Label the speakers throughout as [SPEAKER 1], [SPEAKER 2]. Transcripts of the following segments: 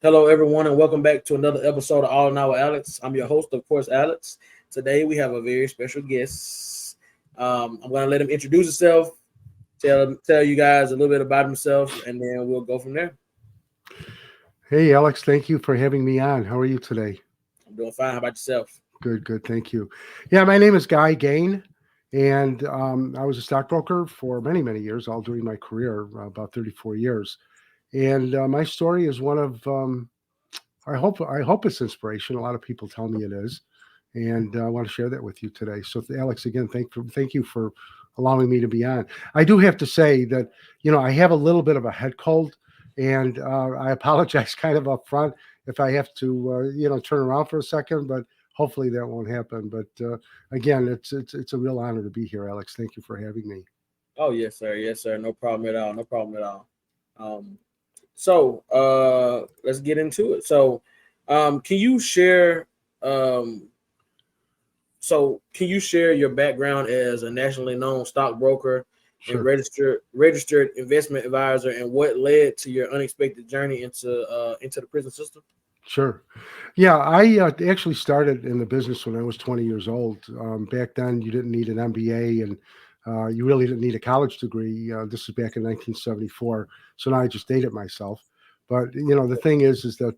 [SPEAKER 1] Hello, everyone, and welcome back to another episode of All Now with Alex. I'm your host, of course, Alex. Today we have a very special guest. I'm going to let him introduce himself, tell you guys a little bit about himself, and then we'll go from there.
[SPEAKER 2] Hey, Alex, thank you for having me on. How are you today?
[SPEAKER 1] I'm doing fine. How about yourself?
[SPEAKER 2] Good, good. Thank you. Yeah, my name is Gane, and I was a stockbroker for many, many years, all during my career, about 34 years. And my story is one of, I hope it's inspiration. A lot of people tell me it is, and I want to share that with you today. So, Alex, again, thank you for allowing me to be on. I do have to say that I have a little bit of a head cold, and I apologize kind of up front if I have to turn around for a second, but hopefully that won't happen. But again, it's a real honor to be here, Alex. Thank you for having me.
[SPEAKER 1] Oh, yes, sir. Yes, sir. No problem at all. No problem at all. Um, so let's get into it. Can you share? Um, can you share your background as a nationally known stockbroker and
[SPEAKER 2] Sure.
[SPEAKER 1] registered investment advisor, and what led to your unexpected journey into the prison system?
[SPEAKER 2] Sure. Yeah, I actually started in the business when I was 20 years old. Back then, you didn't need an MBA and you really didn't need a college degree. This is back in 1974. So now I just dated myself. But the thing is that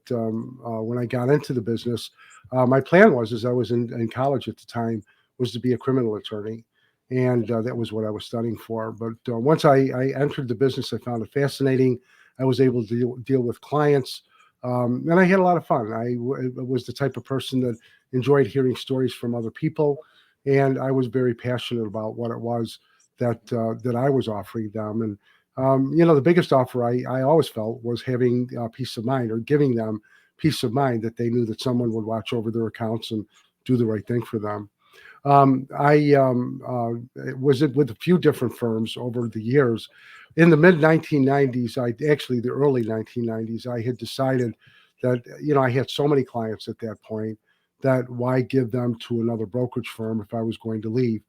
[SPEAKER 2] when I got into the business, my plan was, as I was in college at the time, was to be a criminal attorney, and that was what I was studying for. But once I entered the business, I found it fascinating. I was able to deal with clients. And I had a lot of fun. Was the type of person that enjoyed hearing stories from other people, and I was very passionate about what it was that I was offering them. And the biggest offer I always felt was having peace of mind, or giving them peace of mind that they knew that someone would watch over their accounts and do the right thing for them. I was it with a few different firms over the years. In the mid 1990s, actually the early 1990s, I had decided that I had so many clients at that point that why give them to another brokerage firm if I was going to leave.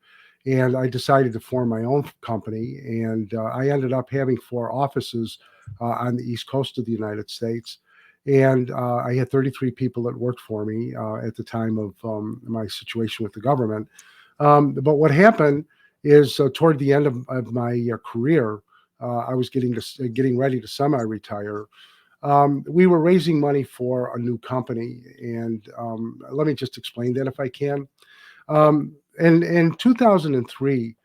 [SPEAKER 2] And I decided to form my own company, and I ended up having four offices on the East Coast of the United States. And I had 33 people that worked for me at the time of my situation with the government. But what happened is toward the end of my career, I was getting ready to semi-retire. We were raising money for a new company, and let me just explain that if I can. In 2003,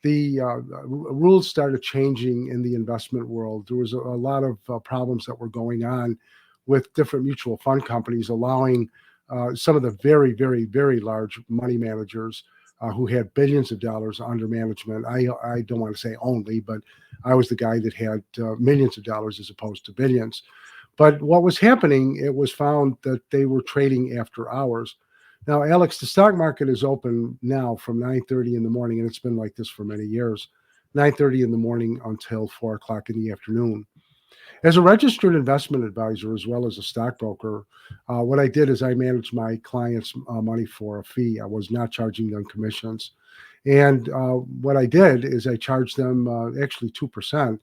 [SPEAKER 2] the rules started changing in the investment world. There was a lot of problems that were going on with different mutual fund companies allowing some of the very, very, very large money managers who had billions of dollars under management. I don't want to say only, but I was the guy that had millions of dollars as opposed to billions. But what was happening, it was found that they were trading after hours. Now, Alex, the stock market is open now from 9:30 in the morning, and it's been like this for many years. 9:30 in the morning until 4 o'clock in the afternoon. As a registered investment advisor, as well as a stockbroker, what I did is I managed my clients' money for a fee. I was not charging them commissions. And what I did is I charged them actually 2%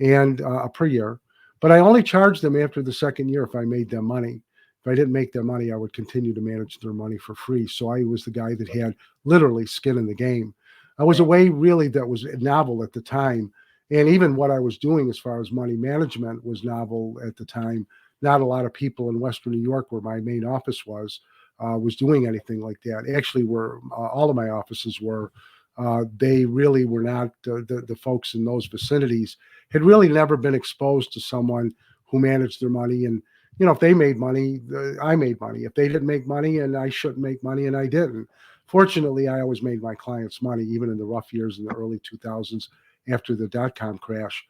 [SPEAKER 2] and per year. But I only charged them after the second year if I made them money. If I didn't make them money, I would continue to manage their money for free. So I was the guy that had literally skin in the game. I was a way really that was novel at the time. And even what I was doing as far as money management was novel at the time. Not a lot of people in Western New York, where my main office was doing anything like that. Actually, where all of my offices were, they really were not. The folks in those vicinities had really never been exposed to someone who managed their money. And if they made money, I made money. If they didn't make money, and I shouldn't make money, and I didn't. Fortunately, I always made my clients money, even in the rough years in the early 2000s after the dot-com crash.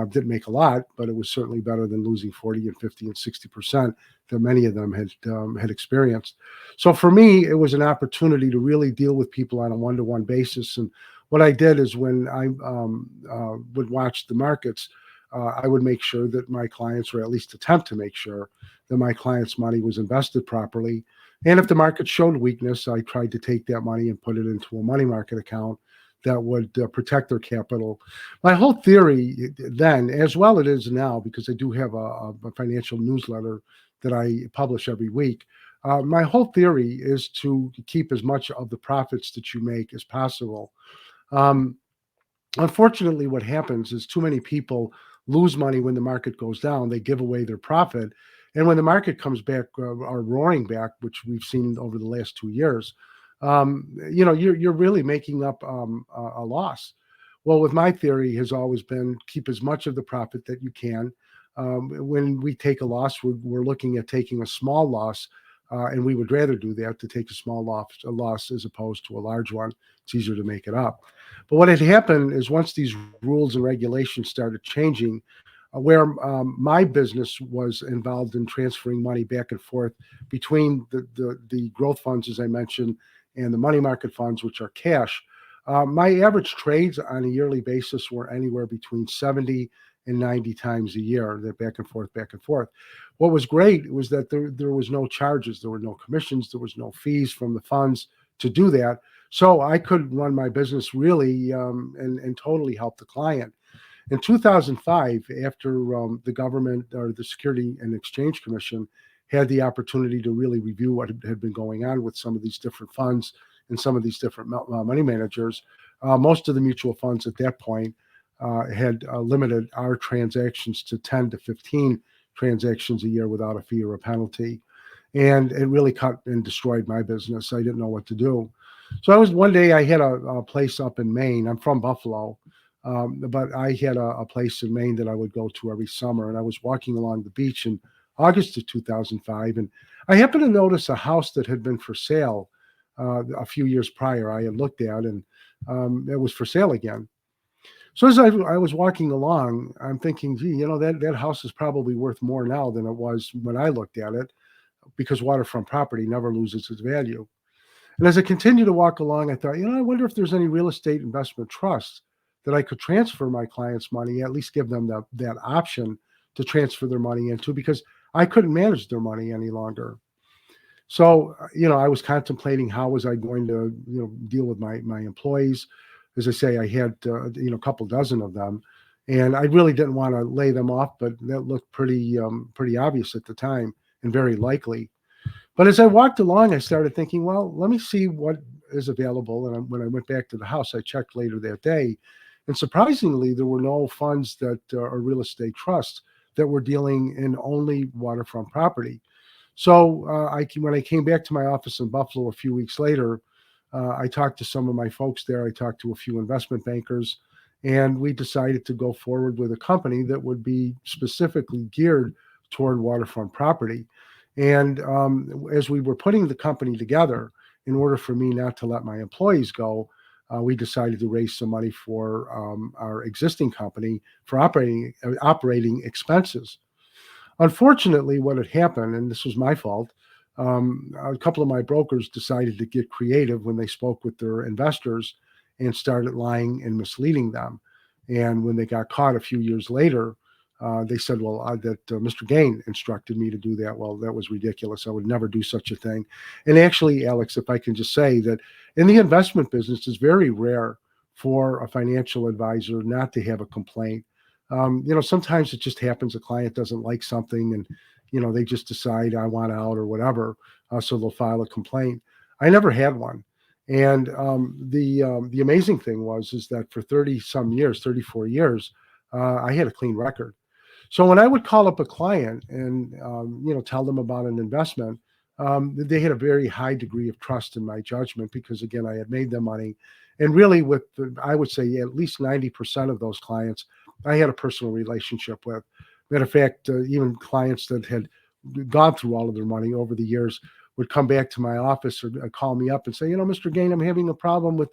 [SPEAKER 2] Didn't make a lot, but it was certainly better than losing 40 and 50 and 60% that many of them had experienced. So for me, it was an opportunity to really deal with people on a one-to-one basis. And what I did is when I would watch the markets, I would make sure that my clients, or at least attempt to make sure that my clients' money was invested properly. And if the market showed weakness, I tried to take that money and put it into a money market account that would protect their capital. My whole theory then, as well it is now, because I do have a financial newsletter that I publish every week. My whole theory is to keep as much of the profits that you make as possible. Um, Unfortunately, what happens is too many people lose money when the market goes down. They give away their profit. And when the market comes back or roaring back, which we've seen over the last 2 years, you're really making up a loss. Well, with my theory has always been keep as much of the profit that you can. When we take a loss, we're looking at taking a small loss, and we would rather do that to take a loss as opposed to a large one. It's easier to make it up. But what had happened is once these rules and regulations started changing, where my business was involved in transferring money back and forth between the growth funds, as I mentioned, and the money market funds, which are cash. My average trades on a yearly basis were anywhere between 70 and 90 times a year. They're back and forth, back and forth. What was great was that there was no charges, there were no commissions, there was no fees from the funds to do that. So I could run my business really and totally help the client. In 2005, after the government or the Security and Exchange Commission had the opportunity to really review what had been going on with some of these different funds and some of these different money managers, most of the mutual funds at that point had limited our transactions to 10 to 15 transactions a year without a fee or a penalty. And it really cut and destroyed my business. I didn't know what to do. So one day I had a place up in Maine. I'm from Buffalo, but I had a place in Maine that I would go to every summer. And I was walking along the beach in August of 2005, and I happened to notice a house that had been for sale a few years prior. I had looked at, and it was for sale again. So as I was walking along, I'm thinking, gee, that house is probably worth more now than it was when I looked at it, because waterfront property never loses its value. And as I continued to walk along, I thought, I wonder if there's any real estate investment trusts that I could transfer my clients' money, at least give them that option to transfer their money into, because I couldn't manage their money any longer. So, I was contemplating how was I going to, deal with my employees. As I say, I had, a couple dozen of them, and I really didn't want to lay them off, but that looked pretty obvious at the time and very likely. But as I walked along, I started thinking, well, let me see what is available. And when I went back to the house, I checked later that day. And surprisingly, there were no funds that are real estate trusts that were dealing in only waterfront property. So when I came back to my office in Buffalo a few weeks later, I talked to some of my folks there. I talked to a few investment bankers, and we decided to go forward with a company that would be specifically geared toward waterfront property. And as we were putting the company together, in order for me not to let my employees go, we decided to raise some money for our existing company for operating expenses. Unfortunately, what had happened, and this was my fault, a couple of my brokers decided to get creative when they spoke with their investors and started lying and misleading them. And when they got caught a few years later, they said, well, that Mr. Gane instructed me to do that. Well, that was ridiculous. I would never do such a thing. And actually, Alex, if I can just say that in the investment business, it's very rare for a financial advisor not to have a complaint. Sometimes it just happens a client doesn't like something, and they just decide I want out or whatever, so they'll file a complaint. I never had one. And the amazing thing is that for 30 some years, 34 years, I had a clean record. So when I would call up a client and tell them about an investment, they had a very high degree of trust in my judgment, because again, I had made them money, and really, I would say at least 90% of those clients, I had a personal relationship with. Matter of fact, even clients that had gone through all of their money over the years would come back to my office or call me up and say, Mr. Gane, I'm having a problem with,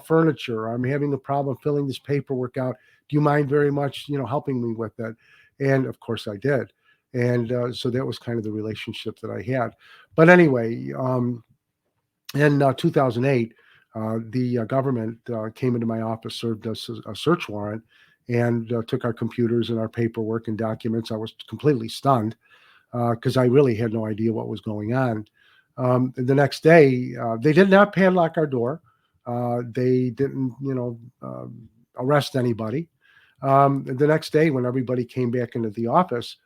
[SPEAKER 2] furniture. I'm having a problem filling this paperwork out. Do you mind very much, helping me with that? And of course I did. And so that was kind of the relationship that I had. But anyway, in 2008, the government came into my office, served us a search warrant, and took our computers and our paperwork and documents. I was completely stunned because I really had no idea what was going on. The next day, they did not padlock our door. They didn't, arrest anybody. The next day, when everybody came back into the office,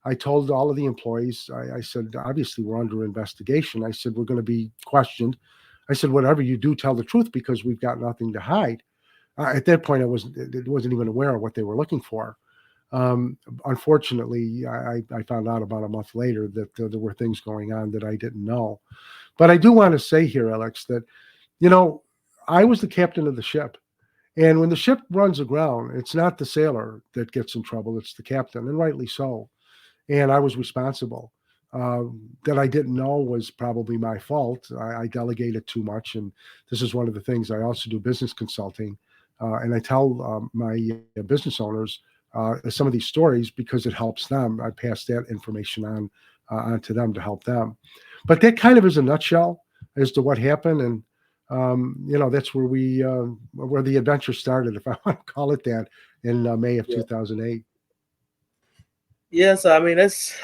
[SPEAKER 2] I told all of the employees, I said, obviously we're under investigation. I said, we're going to be questioned. I said, whatever you do, tell the truth because we've got nothing to hide. At that point, I wasn't even aware of what they were looking for. Um, Unfortunately, I found out about a month later that there were things going on that I didn't know. But I do want to say here, Alex, that, you know, I was the captain of the ship. And when the ship runs aground, it's not the sailor that gets in trouble, it's the captain, and rightly so. And I was responsible. That I didn't know was probably my fault. I delegated too much, and this is one of the things I also do business consulting, and I tell my business owners some of these stories because it helps them. I pass that information on to them to help them. But that kind of is a nutshell as to what happened, and that's where the adventure started, if I want to call it that, in May of
[SPEAKER 1] Yeah.
[SPEAKER 2] 2008.
[SPEAKER 1] Yeah, so I mean that's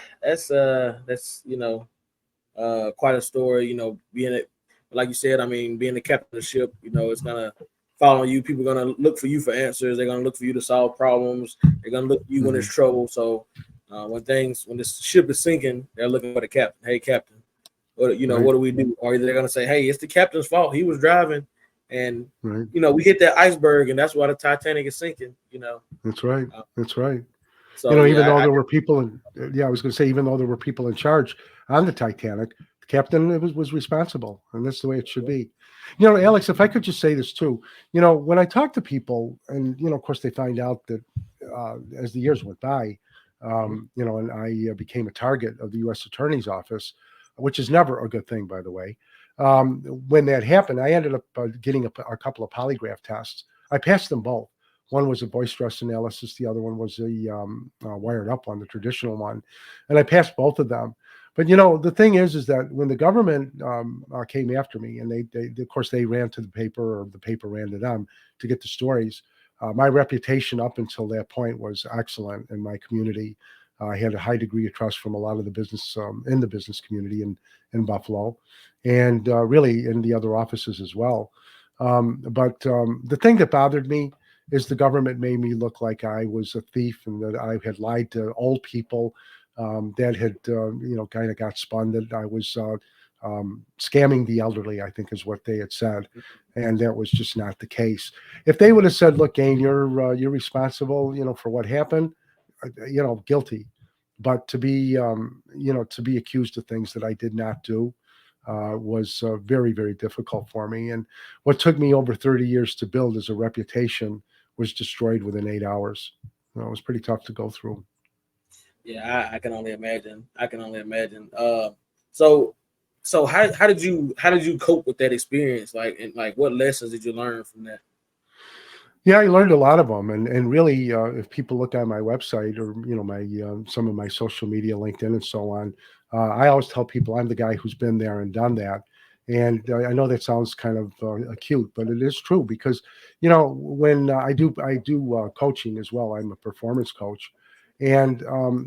[SPEAKER 1] quite a story. Being it like you said, I mean, being the captain of the ship, it's gonna follow you. People are gonna look for you for answers. They're gonna look for you to solve problems. They're gonna look for you when there's
[SPEAKER 2] Hmm.
[SPEAKER 1] trouble. So when this ship is sinking, they're looking for the captain. Hey, captain,
[SPEAKER 2] Right,
[SPEAKER 1] what do we do? Or they're gonna say, hey, it's the captain's fault. He was driving, and
[SPEAKER 2] right.
[SPEAKER 1] we hit that iceberg, and that's why the Titanic is sinking.
[SPEAKER 2] That's right.
[SPEAKER 1] Uh,
[SPEAKER 2] That's right.
[SPEAKER 1] so
[SPEAKER 2] Even
[SPEAKER 1] yeah,
[SPEAKER 2] though there were people in, yeah, I was going to say, even though there were people in charge on the Titanic, the captain was responsible, and that's the way it should be. Alex, if I could just say this too, when I talk to people, and of course, they find out that as the years went by, and I became a target of the U.S. Attorney's Office, which is never a good thing, by the way. When that happened, I ended up getting a couple of polygraph tests. I passed them both. One was a voice stress analysis. The other one was a wired up one, the traditional one, and I passed both of them. But the thing is that when the government came after me, and they of course they ran to the paper, or the paper ran to them to get the stories. My reputation up until that point was excellent in my community. I had a high degree of trust from a lot of the business in the business community in Buffalo, and really in the other offices as well. But the thing that bothered me is the government made me look like I was a thief and that I had lied to old people, that had, kind of got spun that I was scamming the elderly, I think is what they had said. And that was just not the case. If they would have said, look, Gane, you're responsible, for what happened, guilty. But to be accused of things that I did not do was very, very difficult for me. And what took me over 30 years to build as a reputation was destroyed within 8 hours. It was pretty tough to go through.
[SPEAKER 1] yeah, I can only imagine. I can only imagine. So so how did you cope with that experience? Like, and like, what lessons did you learn from that?
[SPEAKER 2] Yeah, I learned a lot of them, and really, if people look on my website or my some of my social media, LinkedIn, and so on, I always tell people I'm the guy who's been there and done that. And I know that sounds kind of acute, but it is true because when I do coaching as well. I'm a performance coach, and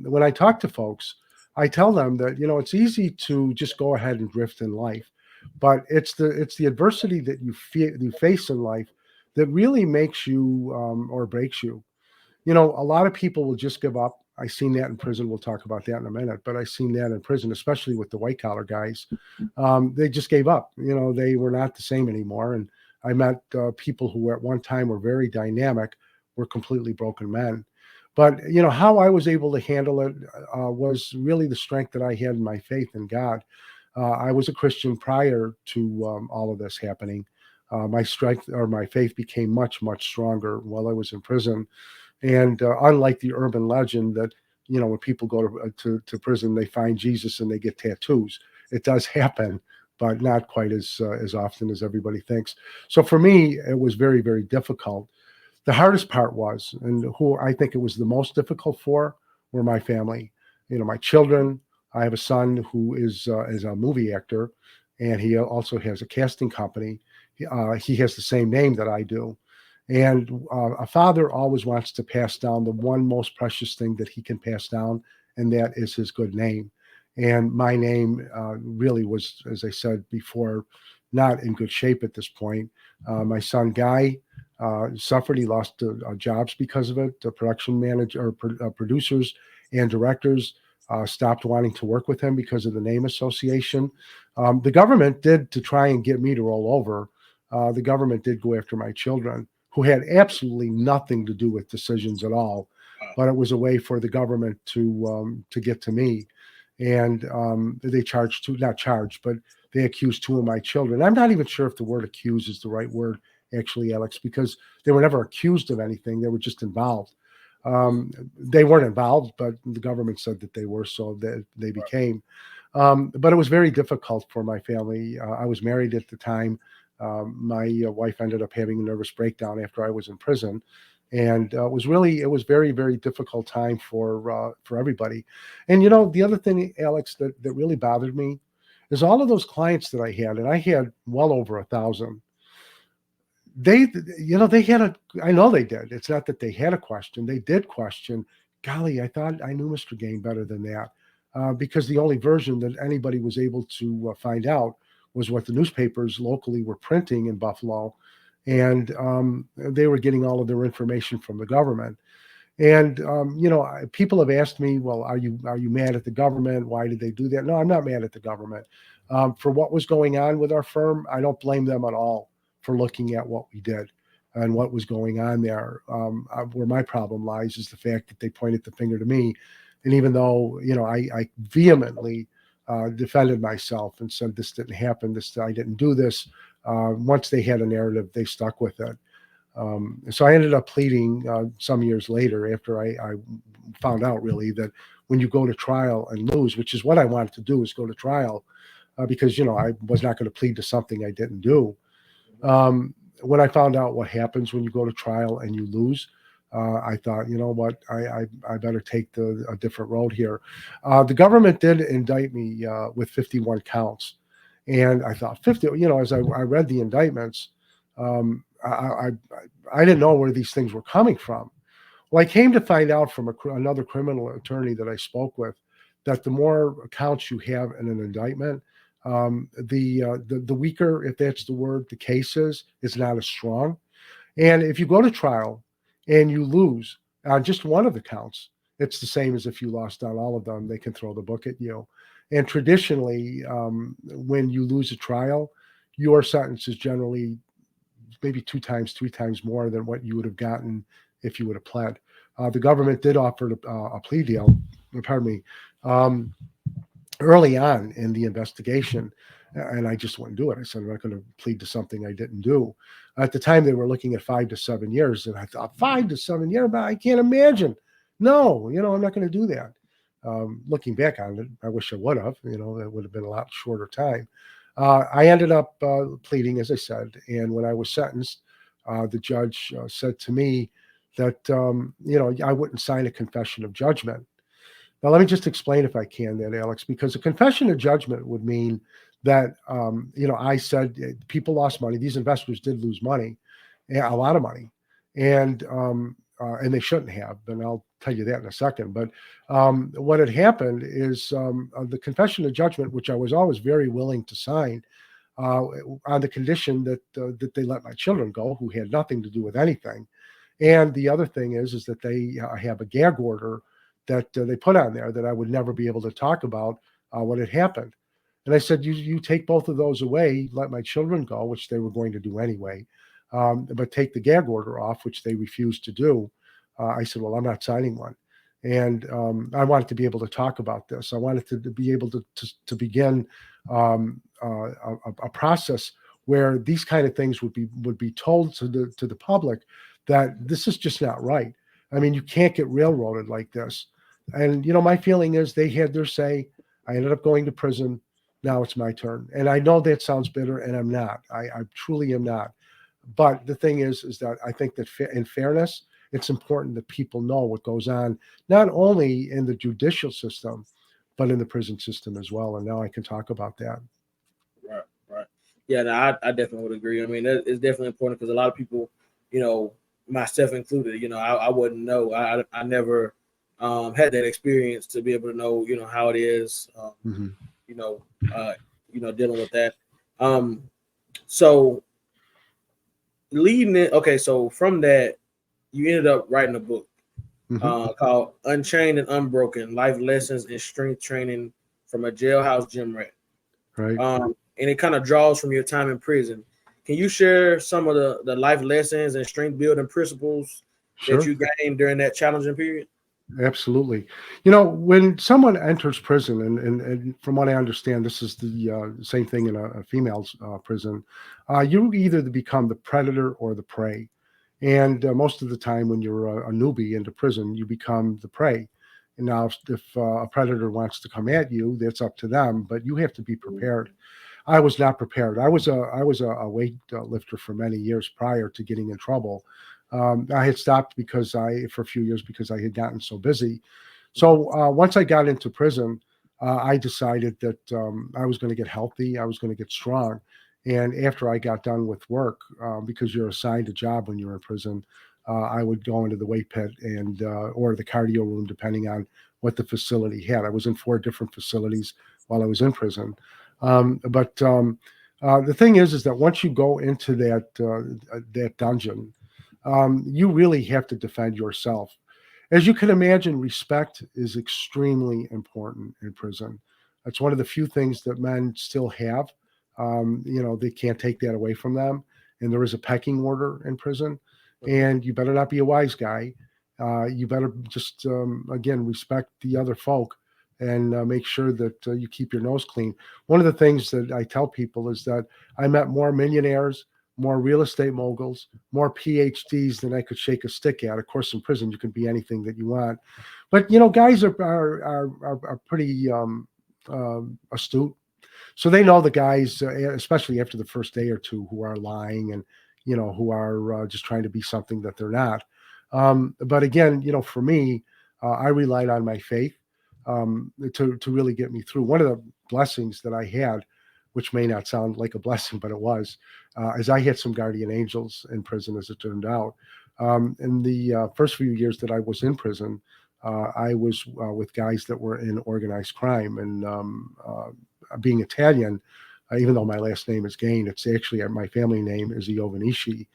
[SPEAKER 2] when I talk to folks, I tell them that it's easy to just go ahead and drift in life, but it's the adversity that you face in life that really makes you or breaks you. A lot of people will just give up. I seen that in prison. We'll talk about that in a minute, but I seen that in prison, especially with the white collar guys. They just gave up. They were not the same anymore. And I met people who at one time were very dynamic, were completely broken men. But how I was able to handle it was really the strength that I had in my faith in God. I was a Christian prior to all of this happening. My strength or my faith became much, much stronger while I was in prison. And unlike the urban legend that when people go to prison, they find Jesus and they get tattoos. It does happen, but not quite as often as everybody thinks. So for me, it was very, very difficult. The hardest part was, and who I think it was the most difficult for, were my family. My children. I have a son who is a movie actor, and he also has a casting company. He has the same name that I do. And a father always wants to pass down the one most precious thing that he can pass down, and that is his good name. And my name really was, as I said before, not in good shape at this point. My son Guy suffered. He lost jobs because of it. The production manager, or producers and directors stopped wanting to work with him because of the name association. The government did, to try and get me to roll over. The government did go after my children, who had absolutely nothing to do with decisions at all, but it was a way for the government to get to me. And they charged two, not charged, but they accused two of my children. I'm not even sure if the word accuse is the right word, actually, Alex, because they were never accused of anything. They were just involved. They weren't involved, but the government said that they were, so that they became. But it was very difficult for my family. I was married at the time. My wife ended up having a nervous breakdown after I was in prison, and it was very, very difficult time for everybody. And the other thing, Alex, that really bothered me is all of those clients that I had, and I had well over 1,000. They had I know they did. It's not that they had a question. They did question. Golly, I thought I knew Mr. Gane better than that, because the only version that anybody was able to find out was what the newspapers locally were printing in Buffalo, and they were getting all of their information from the government. And people have asked me, well, are you mad at the government? Why did they do that? No, I'm not mad at the government. For what was going on with our firm, I don't blame them at all for looking at what we did and what was going on there. Where my problem lies is the fact that they pointed the finger to me, and even though I vehemently defended myself and said this didn't happen, I didn't do this. Once they had a narrative, they stuck with it. So I ended up pleading some years later, after I found out really that when you go to trial and lose, which is what I wanted to do, is go to trial, because I was not going to plead to something I didn't do. When I found out what happens when you go to trial and you lose, I thought, you know what, I better take a different road here. The government did indict me with 51 counts, and I thought 50. As I read the indictments, I didn't know where these things were coming from. Well, I came to find out from another criminal attorney that I spoke with that the more accounts you have in an indictment, the weaker, if that's the word, the case is not as strong. And if you go to trial and you lose on just one of the counts, it's the same as if you lost on all of them. They can throw the book at you. And traditionally, when you lose a trial, your sentence is generally maybe 2 times, 3 times more than what you would have gotten if you would have pled. The government did offer a plea deal, pardon me, early on in the investigation, and I just wouldn't do it. I said, I'm not going to plead to something I didn't do. At the time, they were looking at 5 to 7 years, and I thought, 5 to 7 years, but I can't imagine. No, I'm not going to do that. Looking back on it, I wish I would have. That would have been a lot shorter time. I ended up pleading, as I said, and when I was sentenced, the judge said to me that I wouldn't sign a confession of judgment. Now, let me just explain, if I can, that, Alex, because a confession of judgment would mean that I said people lost money. These investors did lose money, a lot of money, and they shouldn't have. And I'll tell you that in a second. But what had happened is the confession of judgment, which I was always very willing to sign, on the condition that they let my children go, who had nothing to do with anything. And the other thing is that they have a gag order that they put on there that I would never be able to talk about what had happened. And I said, you take both of those away, let my children go, which they were going to do anyway, but take the gag order off, which they refused to do. I said, well, I'm not signing one. And I wanted to be able to talk about this. I wanted to be able to begin a process where these kind of things would be told to the public that this is just not right. I mean, you can't get railroaded like this. And my feeling is they had their say. I ended up going to prison. Now it's my turn. And I know that sounds bitter, and I'm not. I truly am not. But the thing is that I think that in fairness, it's important that people know what goes on, not only in the judicial system, but in the prison system as well. And now I can talk about that.
[SPEAKER 1] Right, right. Yeah, no, I definitely would agree. I mean, it's definitely important because a lot of people, myself included, I wouldn't know. I never had that experience to be able to know, how it is,
[SPEAKER 2] Mm-hmm.
[SPEAKER 1] you know, uh, dealing with that. So leading it, okay, so from that, you ended up writing a book.
[SPEAKER 2] Hmm.
[SPEAKER 1] called Unchained and Unbroken: Life Lessons and Strength Training from a Jailhouse Gym Rat.
[SPEAKER 2] Right.
[SPEAKER 1] And it kind of draws from your time in prison. Can you share some of the life lessons and strength building principles that
[SPEAKER 2] Sure.
[SPEAKER 1] you gained during that challenging period?
[SPEAKER 2] Absolutely. You know, when someone enters prison, and from what I understand, this is the same thing in a female's prison, you either become the predator or the prey. And most of the time, when you're a newbie into prison, you become the prey. And now, if a predator wants to come at you, that's up to them, but you have to be prepared. I was not prepared. I was a weight lifter for many years prior to getting in trouble. I had stopped because I for a few years because I had gotten so busy. So once I got into prison, I decided that I was going to get healthy. I was going to get strong. And after I got done with work, because you're assigned a job when you're in prison, I would go into the weight pit and or the cardio room, depending on what the facility had. I was in 4 different facilities while I was in prison. But the thing is that once you go into that dungeon, you really have to defend yourself. As you can imagine, respect is extremely important in prison. It's one of the few things that men still have. They can't take that away from them. And there is a pecking order in prison.
[SPEAKER 1] Mhm.
[SPEAKER 2] And you better not be a wise guy. You better just, again, respect the other folk and make sure that you keep your nose clean. One of the things that I tell people is that I met more millionaires, more real estate moguls, more PhDs than I could shake a stick at. Of course, in prison, you can be anything that you want. But, guys are pretty astute. So they know the guys, especially after the first day or two, who are lying and, who are just trying to be something that they're not. But again, for me, I relied on my faith to really get me through. One of the blessings that I had, which may not sound like a blessing, but it was, is I had some guardian angels in prison, as it turned out. In the first few years that I was in prison, I was with guys that were in organized crime. And being Italian, even though my last name is Gane, it's actually my family name is Iovanishi.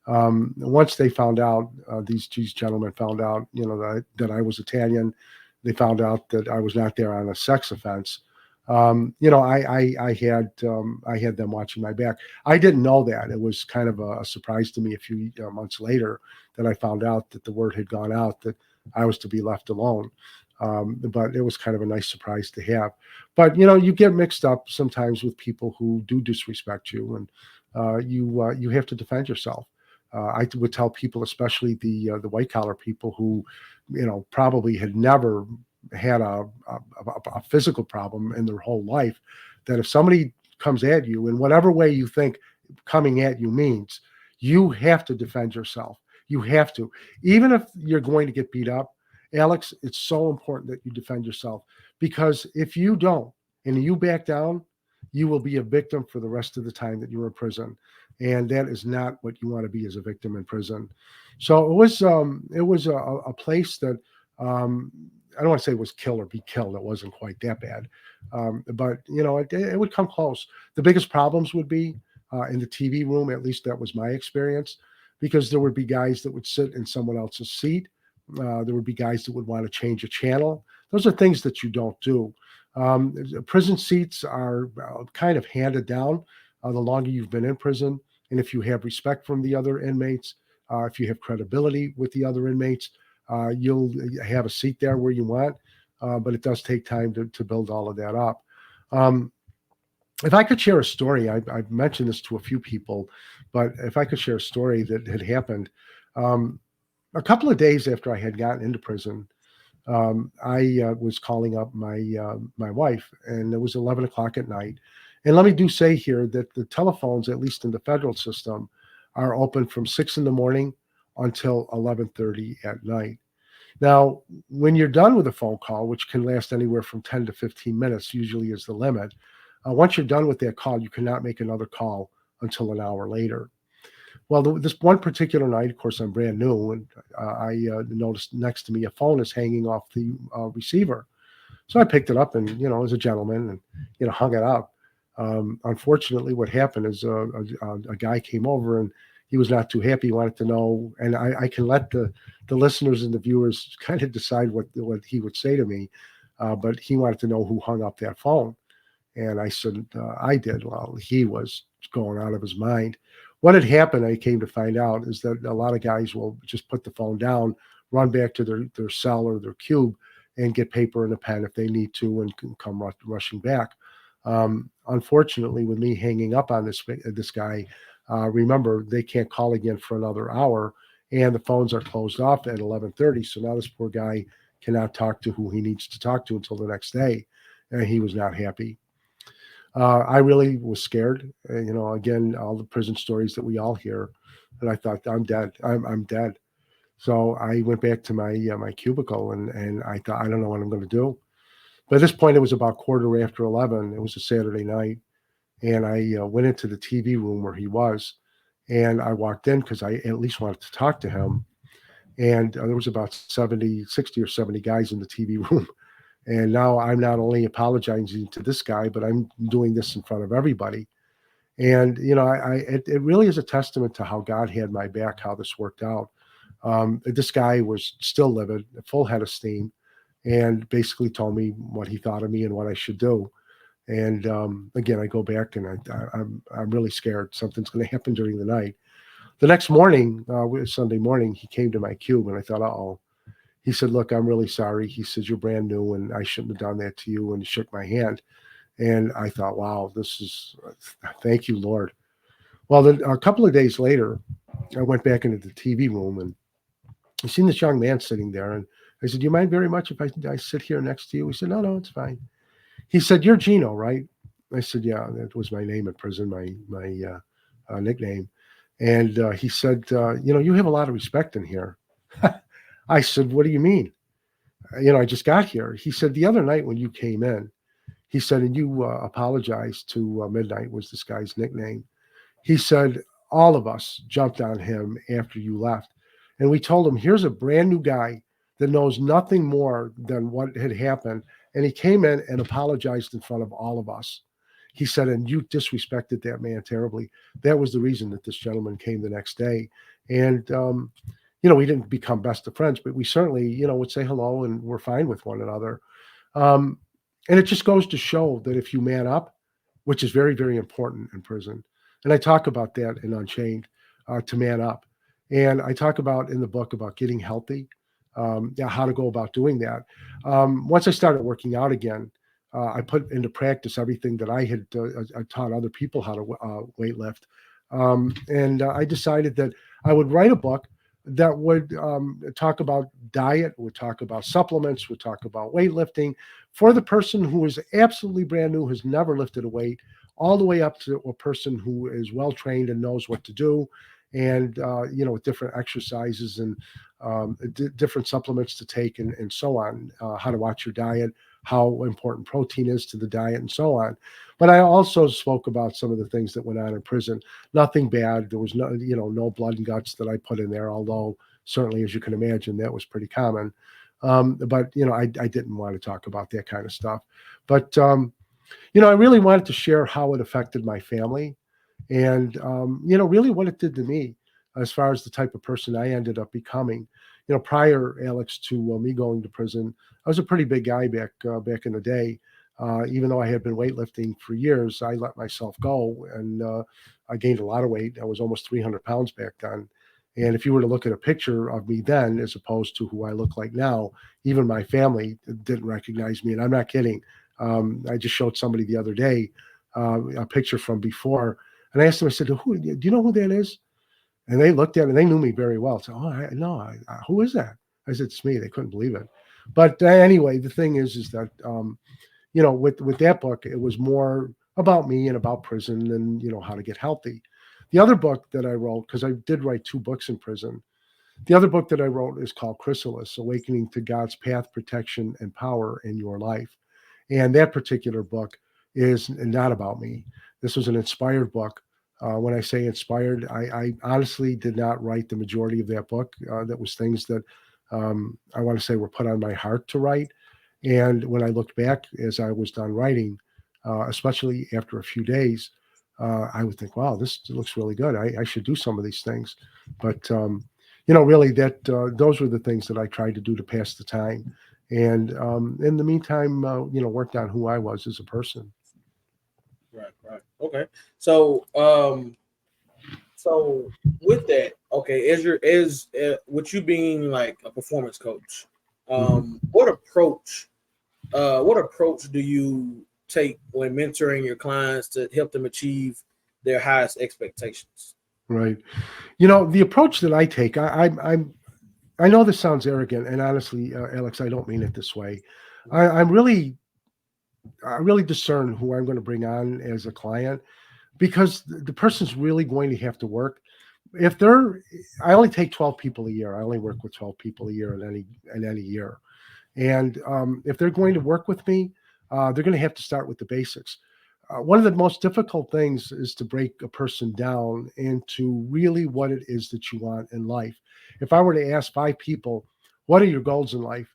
[SPEAKER 2] Once they found out, these gentlemen found out, that I was Italian. They found out that I was not there on a sex offense. I had them watching my back. I didn't know that. It was kind of a surprise to me a few months later that I found out that the word had gone out that I was to be left alone. But it was kind of a nice surprise to have. But you get mixed up sometimes with people who do disrespect you, and you have to defend yourself. I would tell people, especially the white collar people who, probably had never had a physical problem in their whole life, that if somebody comes at you in whatever way you think coming at you means, you have to defend yourself. You have to, even if you're going to get beat up. Alex, it's so important that you defend yourself, because if you don't and you back down, you will be a victim for the rest of the time that you're in prison, and that is not what you want to be as a victim in prison. So it was a place that um, I don't want to say it was kill or be killed. It wasn't quite that bad, but it would come close. The biggest problems would be in the TV room. At least that was my experience, because there would be guys that would sit in someone else's seat. There would be guys that would want to change a channel. Those are things that you don't do. Prison seats are kind of handed down the longer you've been in prison. And if you have respect from the other inmates, if you have credibility with the other inmates, you'll have a seat there where you want. But it does take time to build all of that up. Um, if I could share a story, I've mentioned this to a few people, but if I could share a story that had happened, um, a couple of days after I had gotten into prison, I was calling up my wife, and it was 11 o'clock at night. And let me do say here that the telephones, at least in the federal system, are open from 6 in the morning until 11:30 at night. Now, when you're done with a phone call, which can last anywhere from 10 to 15 minutes, usually is the limit. Once you're done with that call, you cannot make another call until an hour later. Well, this one particular night, of course, I'm brand new, and I noticed next to me a phone is hanging off the receiver. So I picked it up and, as a gentleman, and, hung it up. Unfortunately, what happened is a guy came over and, he was not too happy. He wanted to know, and I can let the listeners and the viewers kind of decide what he would say to me, but he wanted to know who hung up that phone. And I said, I did. Well, he was going out of his mind. What had happened, I came to find out, is that a lot of guys will just put the phone down, run back to their cell or their cube, and get paper and a pen if they need to, and come rushing back. Unfortunately, with me hanging up on this guy, remember they can't call again for another hour, and the phones are closed off at 11:30. So now this poor guy cannot talk to who he needs to talk to until the next day, and he was not happy. I really was scared. Again, all the prison stories that we all hear, and I thought, I'm dead. I'm dead. So I went back to my cubicle, and I thought, I don't know what I'm going to do. But at this point, it was about quarter after 11. It was a Saturday night, and I went into the TV room where he was, and I walked in because I at least wanted to talk to him. And there was about 60 or 70 guys in the TV room. And now I'm not only apologizing to this guy, but I'm doing this in front of everybody. And it really is a testament to how God had my back, how this worked out. This guy was still livid, full head of steam, and basically told me what he thought of me and what I should do. And again, I go back and I'm really scared something's going to happen during the night. The next morning, Sunday morning, he came to my cube, and I thought, oh. He said, look, I'm really sorry. He says, you're brand new, and I shouldn't have done that to you. And he shook my hand. And I thought, wow, thank you, Lord. Well, then a couple of days later, I went back into the TV room, and I seen this young man sitting there. And I said, do you mind very much if I sit here next to you? He said, no, no, it's fine. He said, you're Gino, right? I said, yeah, that was my name in prison, my nickname. And he said, you have a lot of respect in here. I said, what do you mean? I just got here. He said, the other night when you came in, he said, and you apologized to Midnight, was this guy's nickname. He said, all of us jumped on him after you left. And we told him, here's a brand new guy that knows nothing more than what had happened. And he came in and apologized in front of all of us. He said, and you disrespected that man terribly. That was the reason that this gentleman came the next day. And, we didn't become best of friends, but we certainly, would say hello and we're fine with one another. Um, and it just goes to show that if you man up, which is very, very important in prison, and I talk about that in Unchained, to man up. And I talk about in the book about getting healthy, how to go about doing that. Once I started working out again, I put into practice everything that I had taught other people how to weightlift. And I decided that I would write a book that would talk about diet, would talk about supplements, would talk about weightlifting for the person who is absolutely brand new, has never lifted a weight, all the way up to a person who is well trained and knows what to do, and with different exercises and different supplements to take, and so on, how to watch your diet, how important protein is to the diet, and so on. But I also spoke about some of the things that went on in prison. Nothing bad. There was no blood and guts that I put in there, although certainly, as you can imagine, that was pretty common. But I didn't want to talk about that kind of stuff. But I really wanted to share how it affected my family, and really what it did to me as far as the type of person I ended up becoming. Prior, Alex, to me going to prison, I was a pretty big guy back in the day. Even though I had been weightlifting for years, I let myself go, and I gained a lot of weight. I was almost 300 pounds back then. And if you were to look at a picture of me then, as opposed to who I look like now, even my family didn't recognize me. And I'm not kidding. I just showed somebody the other day a picture from before, and I asked them, I said, "Who? Do you know who that is?" And they looked at it, and they knew me very well. So, who is that? I said, it's me. They couldn't believe it. But anyway, the thing is that with that book, it was more about me and about prison and how to get healthy. The other book that I wrote, because I did write 2 books in prison. The other book that I wrote is called Chrysalis: Awakening to God's Path, Protection, and Power in Your Life. And that particular book is not about me. This was an inspired book. When I say inspired, I honestly did not write the majority of that book. That was things that I want to say were put on my heart to write. And when I looked back as I was done writing, especially after a few days, I would think, wow, this looks really good. I should do some of these things. But, really that those were the things that I tried to do to pass the time. And in the meantime, worked on who I was as a person.
[SPEAKER 1] Right, right. Okay. So, so with that, okay, with you being like a performance coach,
[SPEAKER 2] Hmm.
[SPEAKER 1] what approach do you take when mentoring your clients to help them achieve their highest expectations?
[SPEAKER 2] Right. The approach that I take, I know this sounds arrogant, and honestly, Alex, I don't mean it this way. I'm really, I really discern who I'm going to bring on as a client because the person's really going to have to work. If they're, I only take 12 people a year. I only work with 12 people a year in any year. And if they're going to work with me, they're going to have to start with the basics. One of the most difficult things is to break a person down into really what it is that you want in life. If I were to ask 5 people, what are your goals in life?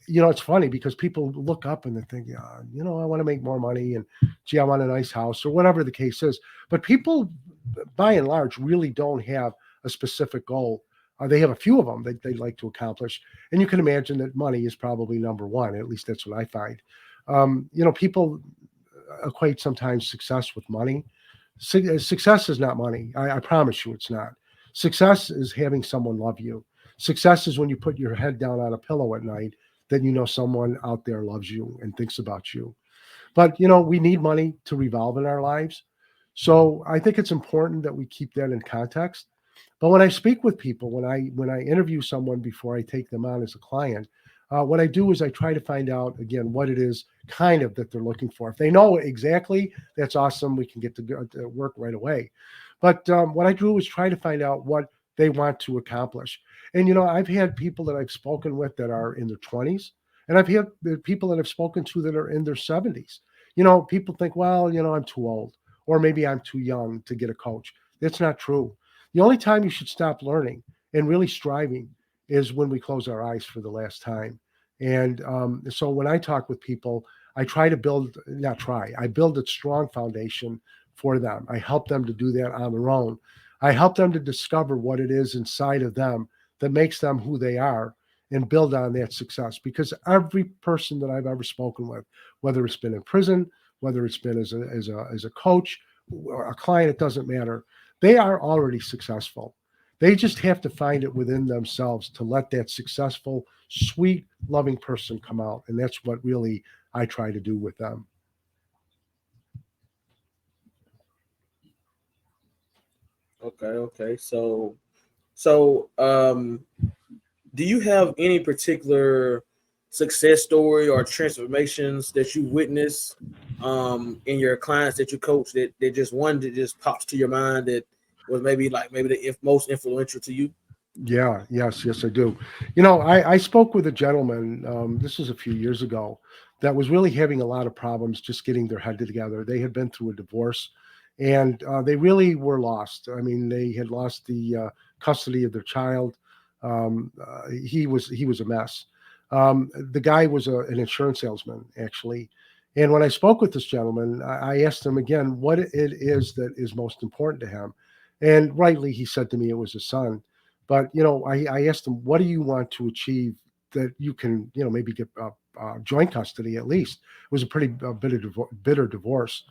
[SPEAKER 2] It's funny because people look up and they think, I want to make more money and gee, I want a nice house or whatever the case is. But people, by and large, really don't have a specific goal. They have a few of them that they'd like to accomplish. And you can imagine that money is probably number one. At least that's what I find. People equate sometimes success with money. Success is not money. I promise you it's not. Success is having someone love you. Success is when you put your head down on a pillow at night, then you know someone out there loves you and thinks about you. But we need money to revolve in our lives. So I think it's important that we keep that in context. But when I speak with people, when I interview someone before I take them on as a client, what I do is I try to find out again what it is kind of that they're looking for. If they know exactly, that's awesome. We can get to work right away. But what I do is try to find out what they want to accomplish. And I've had people that I've spoken with that are in their 20s, and I've had the people that I've spoken to that are in their 70s. People think, well, I'm too old, or maybe I'm too young to get a coach. That's not true. The only time you should stop learning and really striving is when we close our eyes for the last time. And so when I talk with people, I try to build, not try, I build a strong foundation for them. I help them to do that on their own. I help them to discover what it is inside of them that makes them who they are and build on that success. Because every person that I've ever spoken with, whether it's been in prison, whether it's been as a coach or a client, it doesn't matter. They are already successful. They just have to find it within themselves to let that successful, sweet, loving person come out. And that's what really I try to do with them.
[SPEAKER 1] Okay, okay. So, do you have any particular success story or transformations that you witnessed in your clients that you coach that just one that just pops to your mind that was maybe the most influential to you?
[SPEAKER 2] Yeah, yes, I do. I spoke with a gentleman, this was a few years ago, that was really having a lot of problems just getting their head together. They had been through a divorce and they really were lost. I mean, they had lost the custody of their child. He was a mess. The guy was an insurance salesman, actually. And when I spoke with this gentleman, I asked him again what it is that is most important to him. And rightly, he said to me it was his son. But I asked him, "What do you want to achieve that you can, maybe get joint custody at least?" It was a pretty bitter divorce,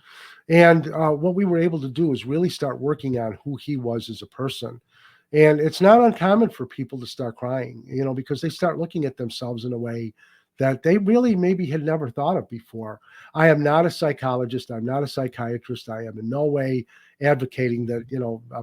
[SPEAKER 2] and what we were able to do is really start working on who he was as a person. And it's not uncommon for people to start crying, because they start looking at themselves in a way that they really maybe had never thought of before. I am not a psychologist. I'm not a psychiatrist. I am in no way advocating that,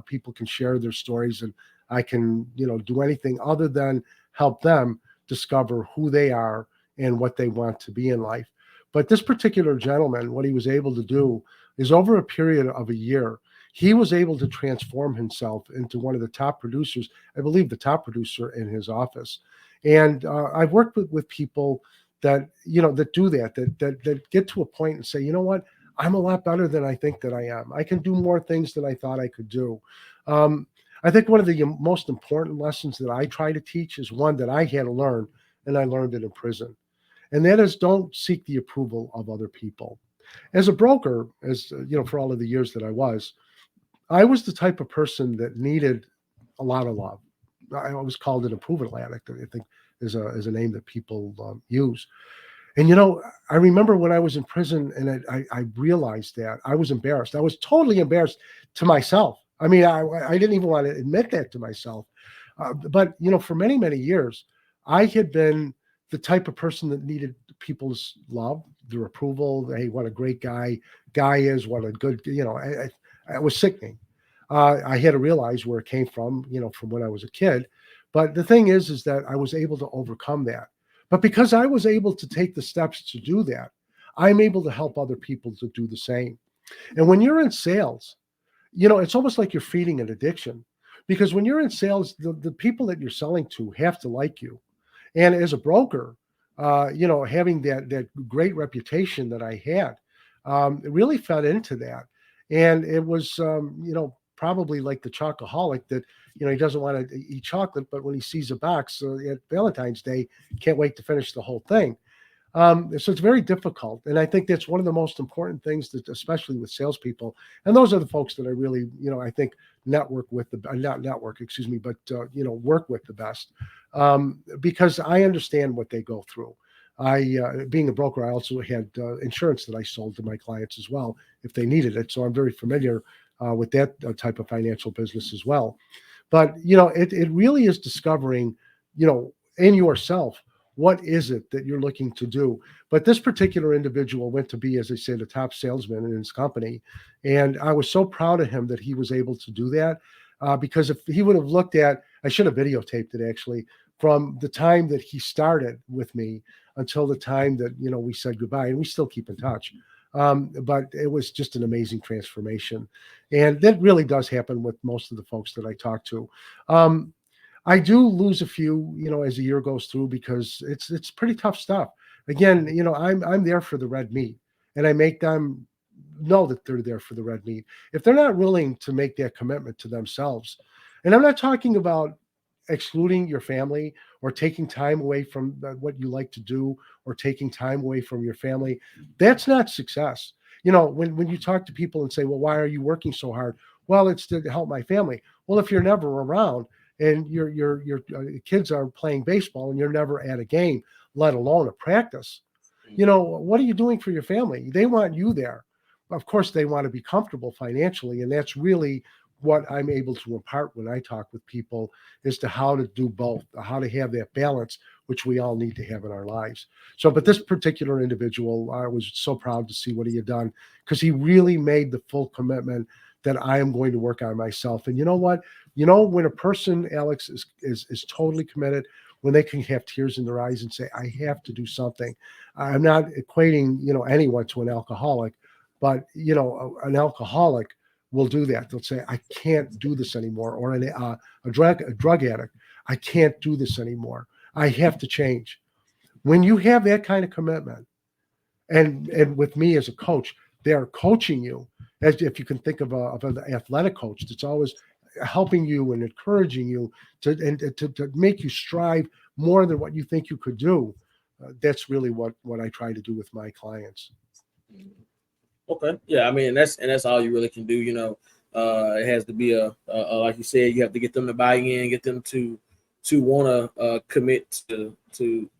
[SPEAKER 2] people can share their stories and I can, do anything other than help them discover who they are and what they want to be in life. But this particular gentleman, what he was able to do is over a period of a year, he was able to transform himself into one of the top producers, I believe the top producer in his office. And I've worked with people that, that do that get to a point and say, you know what, I'm a lot better than I think that I am. I can do more things than I thought I could do. Um, I think one of the most important lessons that I try to teach is one that I had to learn, and I learned it in prison. And that is don't seek the approval of other people. As a broker, for all of the years that I was the type of person that needed a lot of love. I was called an approval addict, I think is a name that people use. And I remember when I was in prison, and I realized that I was embarrassed. I was totally embarrassed to myself. I mean, I didn't even want to admit that to myself. But for many, many years, I had been the type of person that needed people's love, their approval. Hey, what a great guy is! What a good, I was sickening. I had to realize where it came from, from when I was a kid. But the thing is that I was able to overcome that. But because I was able to take the steps to do that, I'm able to help other people to do the same. And when you're in sales, it's almost like you're feeding an addiction, because when you're in sales, the people that you're selling to have to like you. And as a broker, having that great reputation that I had, it really fed into that. And it was, probably like the chocoholic that, he doesn't want to eat chocolate, but when he sees a box at Valentine's Day, can't wait to finish the whole thing. So it's very difficult. And I think that's one of the most important things that, especially with salespeople, and those are the folks that I really, I think network with not network, excuse me, but, work with the best, because I understand what they go through. Being a broker, I also had insurance that I sold to my clients as well, if they needed it. So I'm very familiar with that type of financial business as well. But, it really is discovering, in yourself, what is it that you're looking to do? But this particular individual went to be, as I say, the top salesman in his company. And I was so proud of him that he was able to do that. Because if he would have looked at, I should have videotaped it actually, from the time that he started with me until the time that, we said goodbye, and we still keep in touch. But it was just an amazing transformation. And that really does happen with most of the folks that I talk to. I do lose a few, as the year goes through, because it's pretty tough stuff. Again, I'm there for the red meat, and I make them know that they're there for the red meat. If they're not willing to make that commitment to themselves, and I'm not talking about excluding your family or taking time away from what you like to do, or taking time away from your family, that's not success. When you talk to people and say, well, why are you working so hard? Well, it's to help my family. Well, if you're never around, and your kids are playing baseball and you're never at a game, let alone a practice, what are you doing for your family? They want you there. Of course, they want to be comfortable financially, and that's really what I'm able to impart when I talk with people, as to how to do both, how to have that balance, which we all need to have in our lives. So, but this particular individual, I was so proud to see what he had done, because he really made the full commitment that I am going to work on myself. And you know what? When a person, Alex, is totally committed, when they can have tears in their eyes and say, I have to do something. I'm not equating, anyone to an alcoholic, but, an alcoholic will do that. They'll say, I can't do this anymore. Or a drug addict, I can't do this anymore. I have to change. When you have that kind of commitment, and with me as a coach, they're coaching you, as if you can think of an athletic coach that's always helping you and encouraging you to make you strive more than what you think you could do. That's really what I try to do with my clients.
[SPEAKER 1] Okay. Yeah. I mean, that's all you really can do. It has to be a like you said, you have to get them to buy in, get them to want to commit to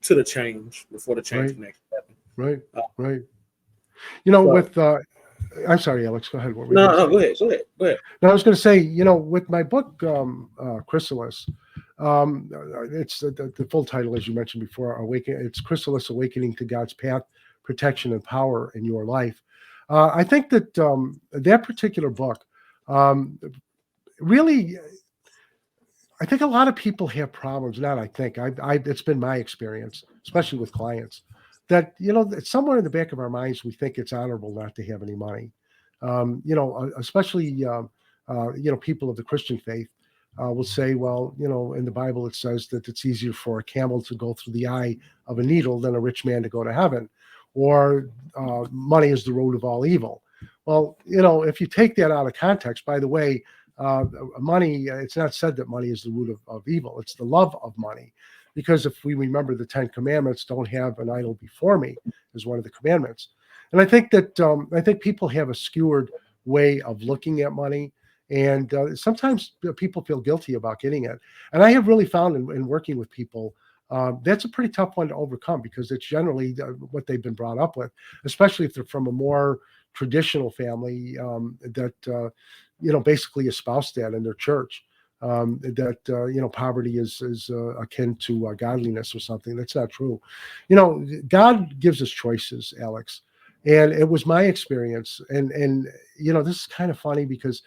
[SPEAKER 1] the change before the change
[SPEAKER 2] Right,
[SPEAKER 1] can actually happen.
[SPEAKER 2] right,
[SPEAKER 1] Uh,
[SPEAKER 2] right.
[SPEAKER 1] so
[SPEAKER 2] With I'm sorry, Alex. Go ahead. What were you
[SPEAKER 1] no,
[SPEAKER 2] going to
[SPEAKER 1] no,
[SPEAKER 2] say?
[SPEAKER 1] go ahead.
[SPEAKER 2] No, I was going to say, with my book, Chrysalis, it's the full title, as you mentioned before, It's Chrysalis: Awakening to God's Path, Protection, and Power in Your Life. I think that that particular book really, I think a lot of people have problems. Not, I think, it's been my experience, especially with clients, that, that somewhere in the back of our minds, we think it's honorable not to have any money. Especially, people of the Christian faith will say, well, in the Bible, it says that it's easier for a camel to go through the eye of a needle than a rich man to go to heaven, or money is the root of all evil. Well, if you take that out of context, by the way, money, it's not said that money is the root of evil. It's the love of money. Because if we remember the 10 commandments, don't have an idol before me, is one of the commandments. And I think people have a skewered way of looking at money, and sometimes people feel guilty about getting it. And I have really found in working with people, that's a pretty tough one to overcome because it's generally what they've been brought up with, especially if they're from a more traditional family that basically espoused that in their church. That poverty is akin to godliness or something. That's not true. God gives us choices, Alex, and it was my experience. And this is kind of funny because,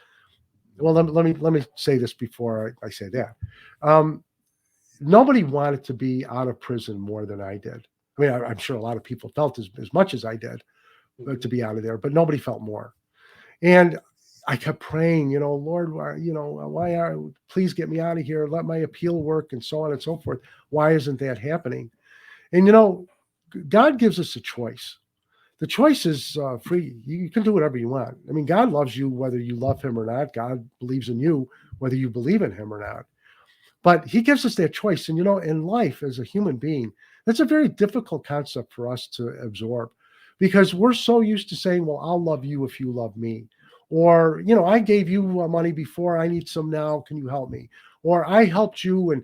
[SPEAKER 2] well, let me say this before I say that. Um, Nobody wanted to be out of prison more than I did. I mean, I'm sure a lot of people felt as much as I did to
[SPEAKER 1] Mhm.
[SPEAKER 2] be out of there, but nobody felt more. And I kept praying, Lord, why are, please get me out of here, let my appeal work, and so on and so forth. Why isn't that happening? And God gives us a choice. The choice is free. You can do whatever you want. I mean, God loves you whether you love Him or not. God believes in you whether you believe in Him or not. But He gives us that choice. And in life as a human being, that's a very difficult concept for us to absorb because we're so used to saying, well, I'll love you if you love me. Or, I gave you money before, I need some now. Can you help me? Or I helped you and,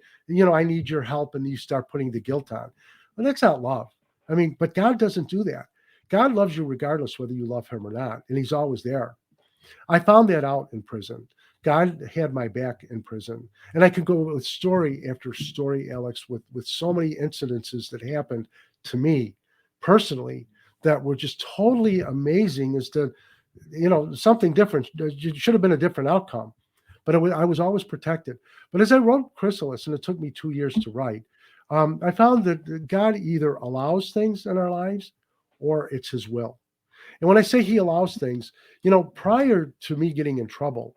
[SPEAKER 2] I need your help. And you start putting the guilt on. Well, that's not love. I mean, but God doesn't do that. God loves you regardless whether you love Him or not. And He's always there. I found that out in prison. God had my back in prison. And I could go with story after story, Alex, with so many incidences that happened to me personally that were just totally amazing as to, something different. It should have been a different outcome. But I was always protected. But as I wrote Chrysalis, and it took me 2 years to write, I found that God either allows things in our lives or it's His will. And when I say He allows things, prior to me getting in trouble,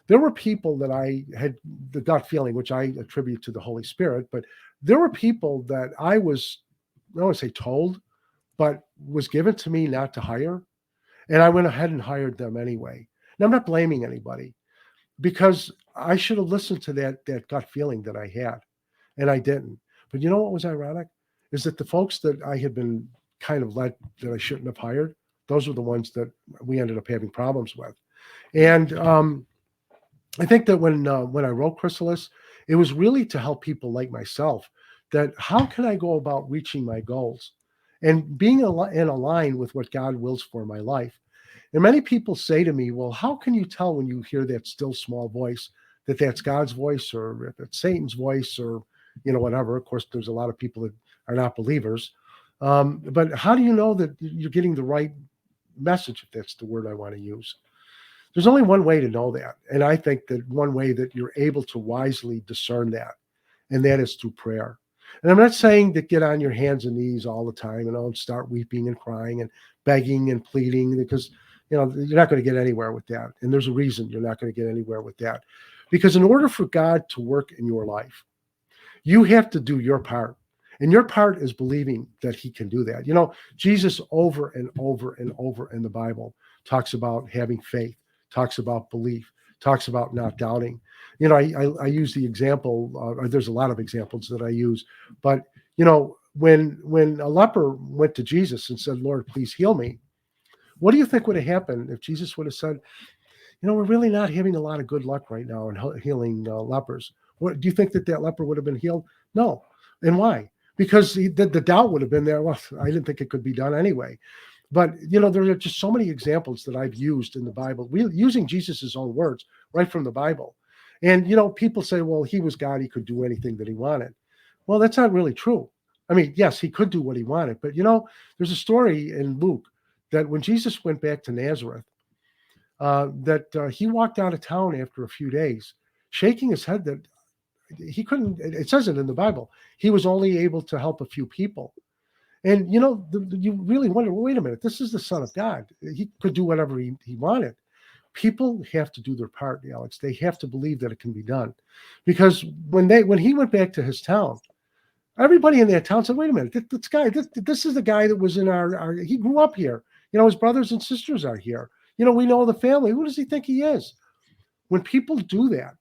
[SPEAKER 2] there were people that I had the gut feeling, which I attribute to the Holy Spirit, but there were people that I don't want to say told, but was given to me not to hire. And I went ahead and hired them anyway. Now, I'm not blaming anybody because I should have listened to that gut feeling that I had, and I didn't. But you know what was ironic is that the folks that I had been kind of led that I shouldn't have hired, those were the ones that we ended up having problems with. And I think that when I wrote Chrysalis, it was really to help people like myself that how can I go about reaching my goals and being in line with what God wills for my life. And many people say to me, well, how can you tell when you hear that still small voice that that's God's voice or if it's Satan's voice or, whatever. Of course, there's a lot of people that are not believers. But how do you know that you're getting the right message, if that's the word I want to use? There's only one way to know that. And I think that one way that you're able to wisely discern that, and that is through prayer. And I'm not saying that get on your hands and knees all the time and start weeping and crying and begging and pleading because you're not going to get anywhere with that. And there's a reason you're not going to get anywhere with that. Because in order for God to work in your life, you have to do your part. And your part is believing that He can do that. Jesus over and over and over in the Bible talks about having faith, talks about belief, talks about not doubting. I use the example, there's a lot of examples that I use, but, when a leper went to Jesus and said, Lord, please heal me, what do you think would have happened if Jesus would have said, we're really not having a lot of good luck right now in healing lepers? What do you think that leper would have been healed? No. And why? Because the doubt would have been there. Well, I didn't think it could be done anyway. But there are just so many examples that I've used in the Bible, using Jesus's own words right from the Bible. And people say, well, He was God; He could do anything that He wanted. Well, that's not really true. I mean, yes, He could do what He wanted, but there's a story in Luke that when Jesus went back to Nazareth, that he walked out of town after a few days, shaking his head that he couldn't. It says it in the Bible. He was only able to help a few people. And you really wonder, well, wait a minute, this is the Son of God. He could do whatever he wanted. People have to do their part, Alex. They have to believe that it can be done. Because when he went back to his town, everybody in that town said, wait a minute, this is the guy that was in he grew up here. His brothers and sisters are here. We know the family. Who does he think he is? When people do that,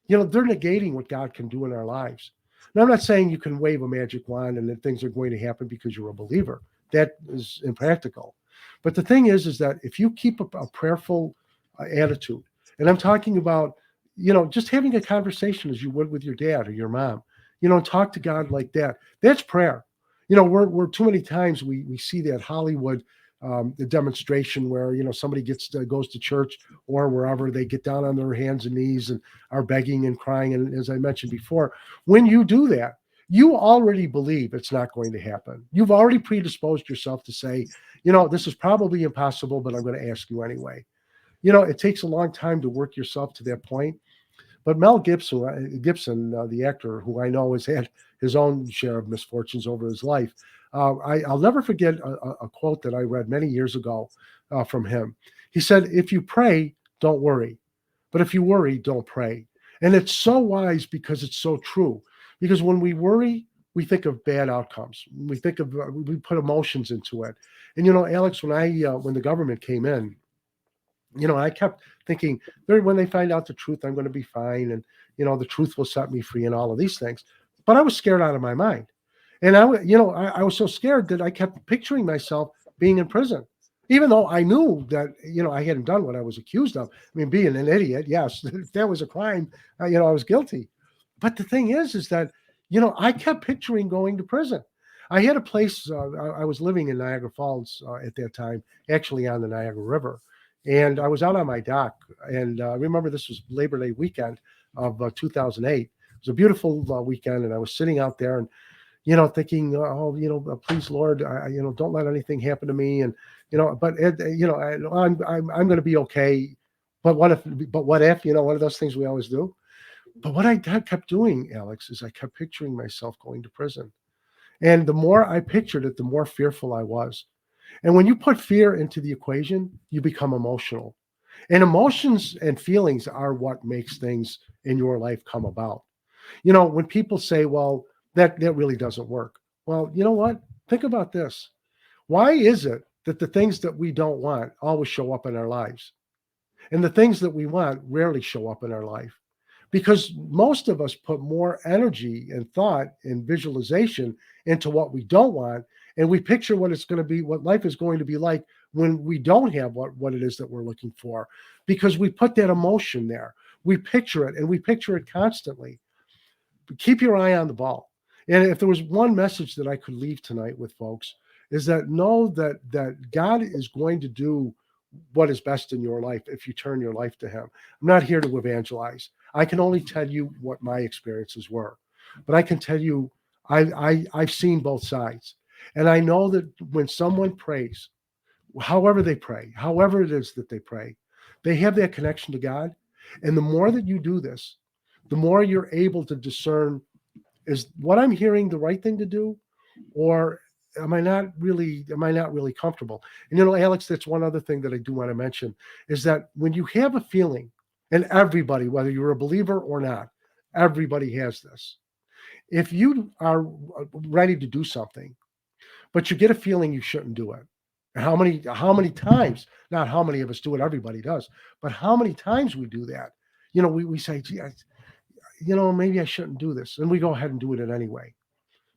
[SPEAKER 2] they're negating what God can do in our lives. Now, I'm not saying you can wave a magic wand and that things are going to happen because you're a believer. That is impractical. But the thing is that if you keep a prayerful attitude, and I'm talking about, just having a conversation as you would with your dad or your mom, talk to God like that. That's prayer. We're too many times we see that Hollywood, the demonstration where somebody goes to church or wherever, they get down on their hands and knees and are begging and crying. And as I mentioned before, when you do that, you already believe it's not going to happen. You've already predisposed yourself to say, this is probably impossible, but I'm going to ask you anyway. It takes a long time to work yourself to that point. But Mel Gibson, the actor, who I know has had his own share of misfortunes over his life, I'll never forget a quote that I read many years ago from him. He said, "If you pray, don't worry. But if you worry, don't pray." And it's so wise because it's so true. Because when we worry, we think of bad outcomes. We put emotions into it. And Alex, when the government came in, I kept thinking, when they find out the truth, I'm going to be fine, and the truth will set me free, and all of these things. But I was scared out of my mind, and I was so scared that I kept picturing myself being in prison, even though I knew that I hadn't done what I was accused of. I mean, being an idiot, yes, if that was a crime, I was guilty. But the thing is that I kept picturing going to prison. I had a place. I was living in Niagara Falls at that time, actually on the Niagara River, and I was out on my dock. And I remember this was Labor Day weekend of 2008. It was a beautiful weekend, and I was sitting out there and thinking, oh, please, Lord, don't let anything happen to me, and but I'm going to be okay. But what if? But what if? One of those things we always do. But what I kept doing, Alex, is I kept picturing myself going to prison. And the more I pictured it, the more fearful I was. And when you put fear into the equation, you become emotional. And emotions and feelings are what makes things in your life come about. When people say, well, that really doesn't work. Well, you know what? Think about this. Why is it that the things that we don't want always show up in our lives? And the things that we want rarely show up in our life? Because most of us put more energy and thought and visualization into what we don't want, and we picture what it's going to be, what life is going to be like when we don't have what it is that we're looking for, because we put that emotion there. We picture it, and we picture it constantly. But keep your eye on the ball. And if there was one message that I could leave tonight with folks, is that know that God is going to do what is best in your life if you turn your life to Him. I'm not here to evangelize. I can only tell you what my experiences were, but I can tell you I've seen both sides, and I know that when someone prays, however it is that they have that connection to God, and the more that you do this, the more you're able to discern, is what I'm hearing the right thing to do, or am I not really comfortable? And Alex, that's one other thing that I do want to mention, is that when you have a feeling, and everybody, whether you're a believer or not, everybody has this. If you are ready to do something, but you get a feeling you shouldn't do it, how many times, not how many of us do it, everybody does, but how many times we do that? We say, gee, maybe I shouldn't do this, and we go ahead and do it anyway.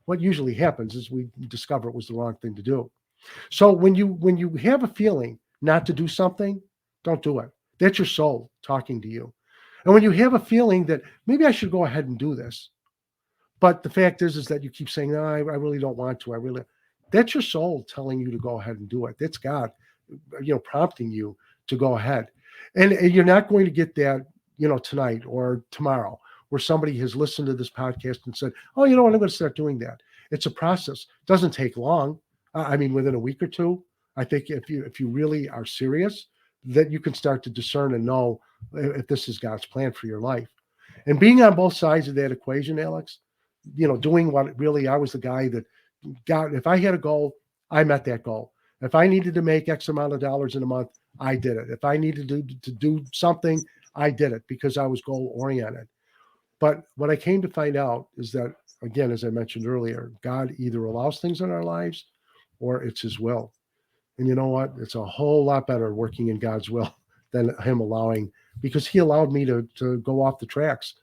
[SPEAKER 2] What usually happens is we discover it was the wrong thing to do. So when you have a feeling not to do something, don't do it. That's your soul talking to you. And when you have a feeling that maybe I should go ahead and do this, but the fact is that you keep saying, no, I really don't want to. That's your soul telling you to go ahead and do it. That's God, prompting you to go ahead. And you're not going to get that, tonight or tomorrow, where somebody has listened to this podcast and said, oh, you know what, I'm going to start doing that. It's a process. It doesn't take long. I mean, within a week or two, I think if you really are serious, that you can start to discern and know if this is God's plan for your life. And being on both sides of that equation, Alex, doing what really, I was the guy that got, if I had a goal, I met that goal. If I needed to make X amount of dollars in a month, I did it. If I needed to do something, I did it because I was goal oriented. But what I came to find out is that, again, as I mentioned earlier, God either allows things in our lives or it's His will. And you know what? It's a whole lot better working in God's will than Him allowing, because He allowed me to go off the tracks.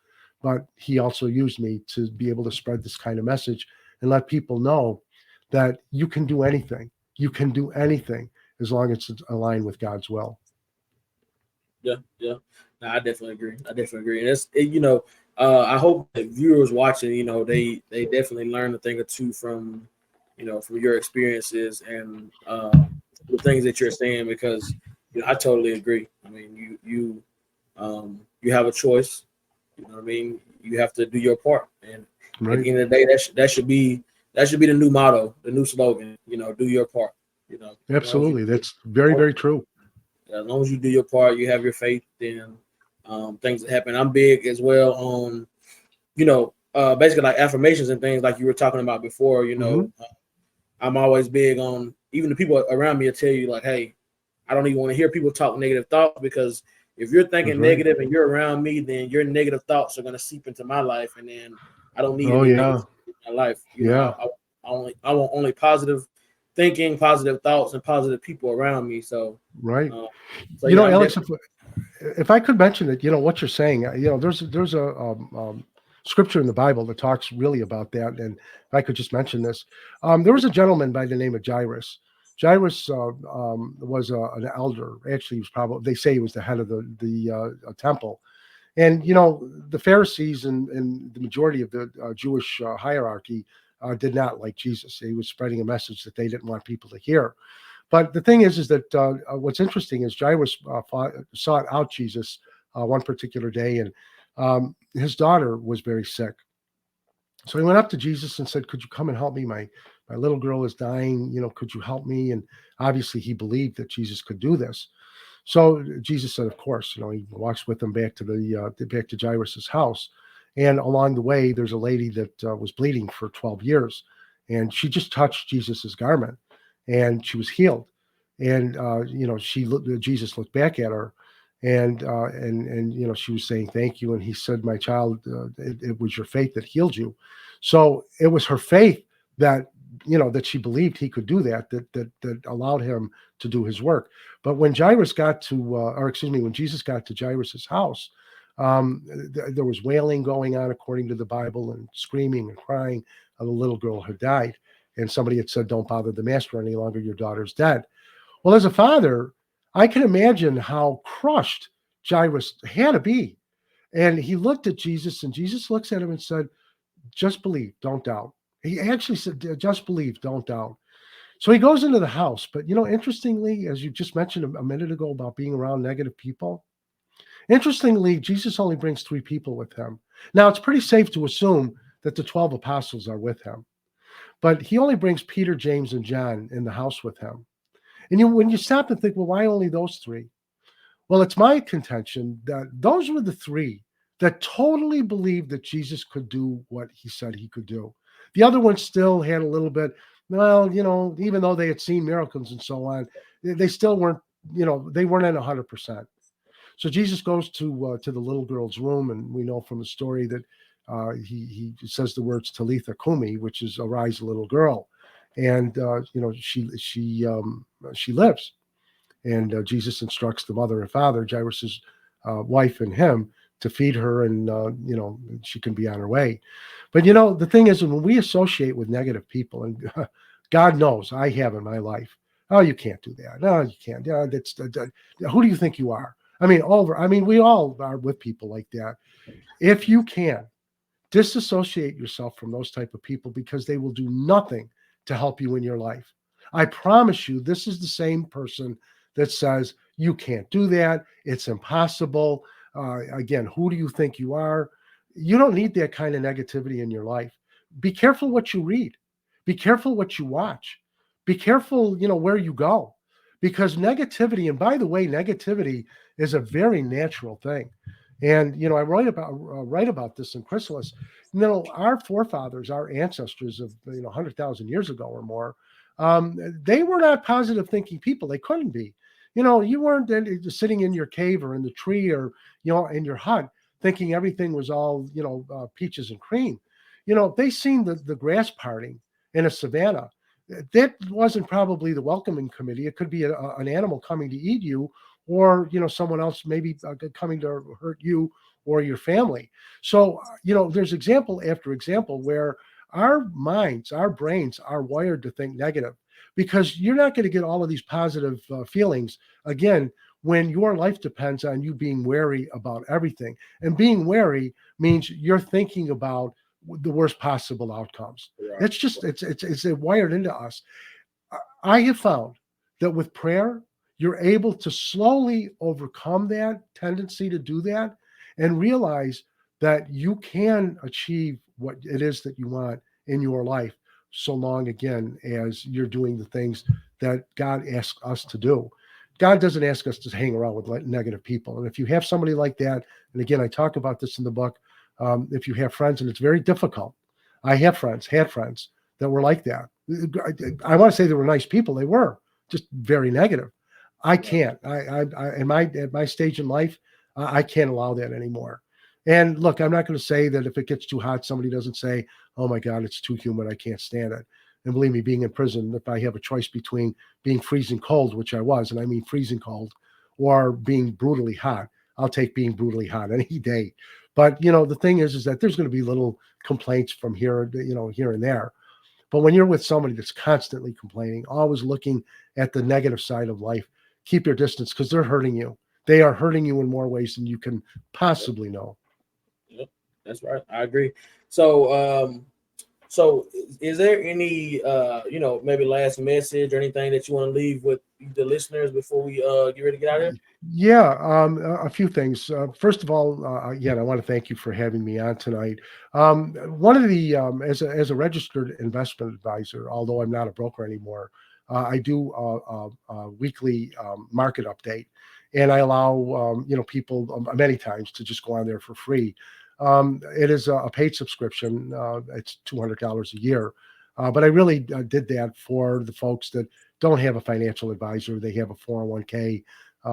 [SPEAKER 2] But He also used me to be able to spread this kind of message and let people know that you can do anything. You can do anything as long as it's aligned with God's will.
[SPEAKER 1] Yeah, yeah. No, I definitely agree. I definitely agree. And I hope that viewers watching, they definitely learn a thing or two from, from your experiences and the things that you're saying because I totally agree. I mean, you have a choice. You know what I mean? You have to do your part, and at
[SPEAKER 2] Right.
[SPEAKER 1] the end of the day, that should be the new motto, the new slogan. Do your part. As long as you
[SPEAKER 2] Absolutely. That's very, very true.
[SPEAKER 1] as long as you do your part, you have your faith, then things that happen. I'm big as well on, basically like affirmations and things like you were talking about before.
[SPEAKER 2] Hmm.
[SPEAKER 1] I'm always big on even the people around me will tell you like, hey, I don't even want to hear people talk negative thoughts because if you're
[SPEAKER 2] That's
[SPEAKER 1] thinking
[SPEAKER 2] right.
[SPEAKER 1] negative and you're around me, then your negative thoughts are going to seep into my life, and then I don't need
[SPEAKER 2] Oh,
[SPEAKER 1] any
[SPEAKER 2] yeah.
[SPEAKER 1] negative in my life.
[SPEAKER 2] Yeah.
[SPEAKER 1] I want only positive thinking, positive thoughts, and positive people around me. So,
[SPEAKER 2] Right.
[SPEAKER 1] uh, so yeah, I'm
[SPEAKER 2] Alex,
[SPEAKER 1] definitely.
[SPEAKER 2] if I could mention it, what you're saying, there's a scripture in the Bible that talks really about that. And if I could just mention this, there was a gentleman by the name of Jairus. Jairus was an elder. Actually, he was probably, they say he was the head of the temple. And the Pharisees and the majority of the Jewish hierarchy did not like Jesus. He was spreading a message that they didn't want people to hear. But the thing is that what's interesting is Jairus sought out Jesus one particular day, and his daughter was very sick. So he went up to Jesus and said, "Could you come and help me? My little girl is dying. Could you help me?" And obviously, he believed that Jesus could do this. So Jesus said, "Of course." He walks with them back to back to Jairus's house, and along the way, there's a lady that was bleeding for 12 years, and she just touched Jesus's garment, and she was healed. And Jesus looked back at her, and she was saying thank you, and he said, "My child, it was your faith that healed you." So it was her faith that that she believed he could do that allowed him to do his work. But when when Jesus got to Jairus's house, there was wailing going on according to the Bible, and screaming and crying. The little girl had died, and somebody had said, "Don't bother the master any longer. Your daughter's dead." Well, as a father, I can imagine how crushed Jairus had to be. And he looked at Jesus, and Jesus looks at him and said, "Just believe, don't doubt." He actually said, "Just believe, don't doubt." So he goes into the house. But, interestingly, as you just mentioned a minute ago about being around negative people, interestingly, Jesus only brings 3 people with him. Now, it's pretty safe to assume that the 12 apostles are with him, but he only brings Peter, James, and John in the house with him. And when you stop and think, well, why only those 3? Well, it's my contention that those were the 3 that totally believed that Jesus could do what he said he could do. The other ones still had a little bit, well, even though they had seen miracles and so on, they still weren't, they weren't at 100%. So Jesus goes to the little girl's room, and we know from the story that he says the words Talitha Kumi, which is arise, little girl, and she lives. And Jesus instructs the mother and father, Jairus's wife and him, to feed her, and she can be on her way. But the thing is, when we associate with negative people, and God knows I have in my life, oh, you can't do that. No, you can't. Yeah, who do you think you are? I mean, we all are with people like that. If you can, disassociate yourself from those type of people, because they will do nothing to help you in your life. I promise you, this is the same person that says you can't do that, it's impossible. Again, who do you think you are? You don't need that kind of negativity in your life. Be careful what you read. Be careful what you watch. Be careful, where you go, because negativity, and by the way, negativity is a very natural thing. And I write about this in Chrysalis. Our forefathers, our ancestors of 100,000 years ago or more, they were not positive thinking people. They couldn't be. You weren't sitting in your cave or in the tree, or in your hut, thinking everything was all peaches and cream. They seen the grass parting in a savanna. That wasn't probably the welcoming committee. It could be an animal coming to eat you, or someone else maybe coming to hurt you or your family. So there's example after example where our minds, our brains are wired to think negative. because you're not going to get all of these positive feelings again when your life depends on you being wary about everything. And being wary means you're thinking about the worst possible outcomes.
[SPEAKER 1] Right.
[SPEAKER 2] It's just it's wired into us. I have found that with prayer, you're able to slowly overcome that tendency to do that and realize that you can achieve what it is that you want in your life, so long again as you're doing the things that God asks us to do. God doesn't ask us to hang around with negative people. And if you have somebody like that, and again, I talk about this in the book, if you have friends, and it's very difficult. I have friends, had friends that were like that. I want to say they were nice people. They were just very negative. I can't. At my stage in life, I can't allow that anymore. And look, I'm not going to say that if it gets too hot, somebody doesn't say, "Oh my God, it's too humid. I can't stand it." And believe me, being in prison, if I have a choice between being freezing cold, which I was, and I mean freezing cold, or being brutally hot, I'll take being brutally hot any day. But the thing is that there's going to be little complaints from here, here and there. But when you're with somebody that's constantly complaining, always looking at the negative side of life, keep your distance because they're hurting you. They are hurting you in more ways than you can possibly know.
[SPEAKER 1] Yep, that's right. I agree. So is there any maybe last message or anything that you want to leave with the listeners before we get ready to get out of here?
[SPEAKER 2] Yeah, a few things. First of all, again, I want to thank you for having me on tonight. One of the as a registered investment advisor, although I'm not a broker anymore, I do a weekly market update, and I allow people many times to just go on there for free. It is a paid subscription. It's $200 a year, but I really did that for the folks that don't have a financial advisor. They have a 401k.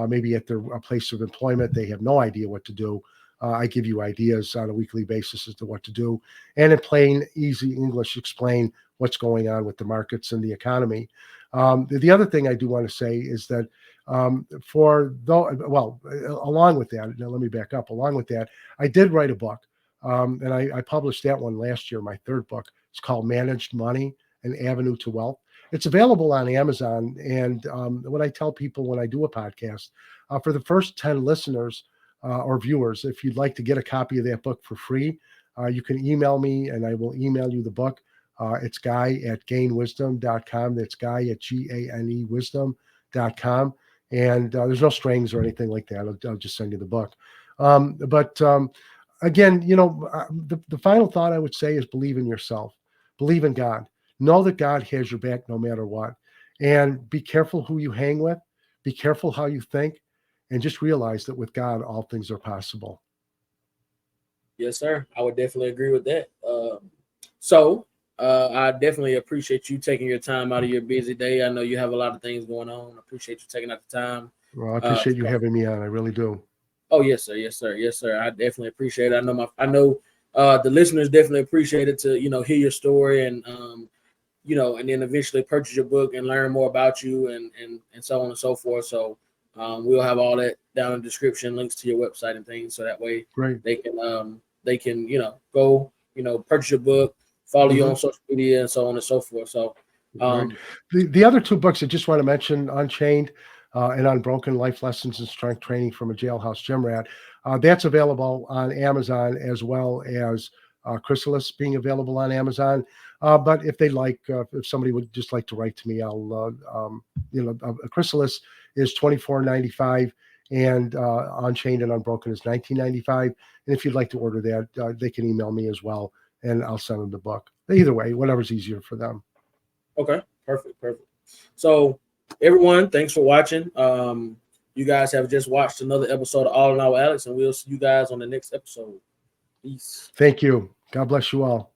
[SPEAKER 2] Maybe at their place of employment, they have no idea what to do. I give you ideas on a weekly basis as to what to do, and in plain, easy English, explain what's going on with the markets and the economy. The other thing I do want to say is that along with that, now let me back up. Along with that, I did write a book, and I published that one last year. My third book. It's called Managed Money: An Avenue to Wealth. It's available on Amazon. And what I tell people when I do a podcast, for the first 10 listeners or viewers, if you'd like to get a copy of that book for free, you can email me and I will email you the book. It's guy@ganewisdom.com. That's guy@GANE wisdom.com. And there's no strings or anything like that. I'll just send you the book. But again, the final thought I would say is believe in yourself, believe in God. Know that God has your back no matter what. And be careful who you hang with. Be careful how you think. And just realize that with God, all things are possible.
[SPEAKER 1] Yes, sir. I would definitely agree with that. I definitely appreciate you taking your time out of your busy day. I know you have a lot of things going on. I appreciate you taking out the time.
[SPEAKER 2] Well, I appreciate you having me on. I really do.
[SPEAKER 1] Oh, yes, sir. Yes, sir. Yes, sir. I definitely appreciate it. I know the listeners definitely appreciate it to, hear your story and and then eventually purchase your book and learn more about you and so on and so forth. So we'll have all that down in the description, links to your website and things, so that way
[SPEAKER 2] Great.
[SPEAKER 1] they can go purchase your book, follow you on social media, and so on and so forth. So
[SPEAKER 2] right. The other two books I just want to mention, Unchained and Unbroken: Life Lessons and Strength Training from a Jailhouse Gym Rat. That's available on Amazon, as well as Chrysalis being available on Amazon. But if if somebody would just like to write to me, I'll Chrysalis is $24.95, and Unchained and Unbroken is $19.95. And if you'd like to order that, they can email me as well, and I'll send them the book. Either way, whatever's easier for them.
[SPEAKER 1] Okay, perfect. So everyone, thanks for watching. You guys have just watched another episode of All in All with Alex, and we'll see you guys on the next episode. Peace.
[SPEAKER 2] Thank you. God bless you all.